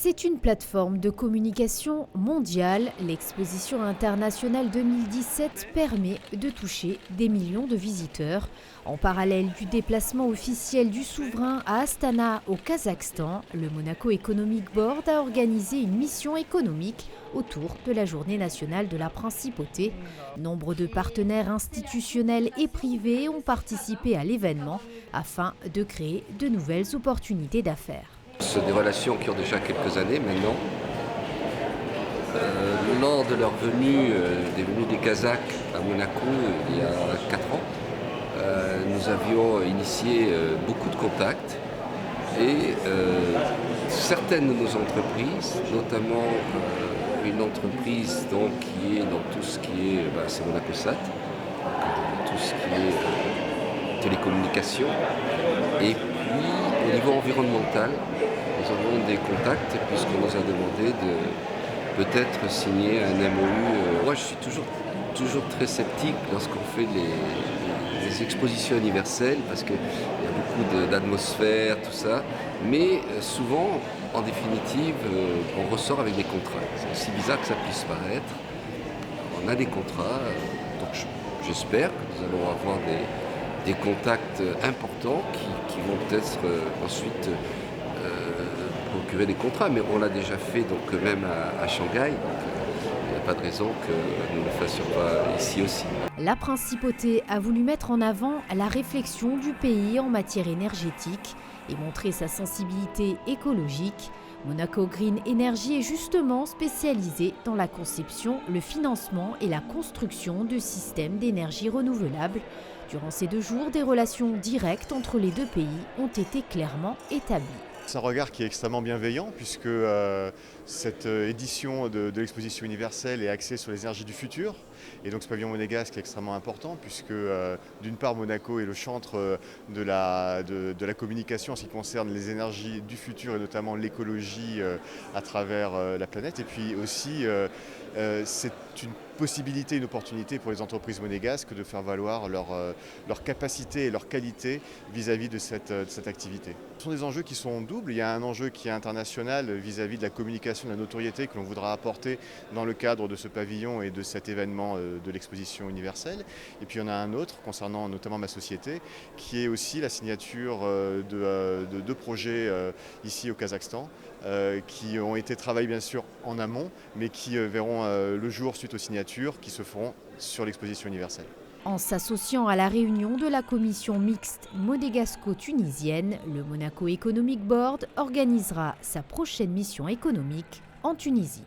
C'est une plateforme de communication mondiale. L'exposition internationale 2017 permet de toucher des millions de visiteurs. En parallèle du déplacement officiel du souverain à Astana au Kazakhstan, le Monaco Economic Board a organisé une mission économique autour de la journée nationale de la principauté. Nombre de partenaires institutionnels et privés ont participé à l'événement afin de créer de nouvelles opportunités d'affaires. Ce sont des relations qui ont déjà quelques années maintenant. Lors de leur venue, des venues des Kazakhs à Monaco il y a 4 ans, nous avions initié beaucoup de contacts et certaines de nos entreprises, notamment une entreprise donc, qui est dans tout ce qui est, c'est Monacosat, tout ce qui est télécommunications, et puis au niveau environnemental, nous avons des contacts puisqu'on nous a demandé de peut-être signer un MOU. Moi je suis toujours très sceptique lorsqu'on fait les expositions universelles parce qu'il y a beaucoup d'atmosphère, tout ça, mais souvent en définitive on ressort avec des contrats. C'est aussi bizarre que ça puisse paraître. On a des contrats, donc j'espère que nous allons avoir des contacts importants qui vont peut-être ensuite procurer des contrats, mais on l'a déjà fait donc même à Shanghai, donc il n'y a pas de raison que nous ne le fassions pas ici aussi. La principauté a voulu mettre en avant la réflexion du pays en matière énergétique et montrer sa sensibilité écologique. Monaco Green Energy est justement spécialisé dans la conception, le financement et la construction de systèmes d'énergie renouvelable. Durant ces 2 jours, des relations directes entre les 2 pays ont été clairement établies. C'est un regard qui est extrêmement bienveillant puisque cette édition de l'exposition universelle est axée sur les énergies du futur. Et donc ce pavillon monégasque est extrêmement important puisque d'une part Monaco est le chantre de la communication en ce qui concerne les énergies du futur et notamment l'écologie à travers la planète. Et puis aussi c'est une possibilité, une opportunité pour les entreprises monégasques de faire valoir leur capacité et leur qualité vis-à-vis de cette activité. Ce sont des enjeux qui sont doubles. Il y a un enjeu qui est international vis-à-vis de la communication, de la notoriété que l'on voudra apporter dans le cadre de ce pavillon et de cet événement de l'exposition universelle. Et puis il y en a un autre concernant notamment ma société qui est aussi la signature de 2 projets ici au Kazakhstan qui ont été travaillés bien sûr en amont mais qui verront le jour suite aux signatures qui se feront sur l'exposition universelle. En s'associant à la réunion de la commission mixte monégasco-tunisienne, le Monaco Economic Board organisera sa prochaine mission économique en Tunisie.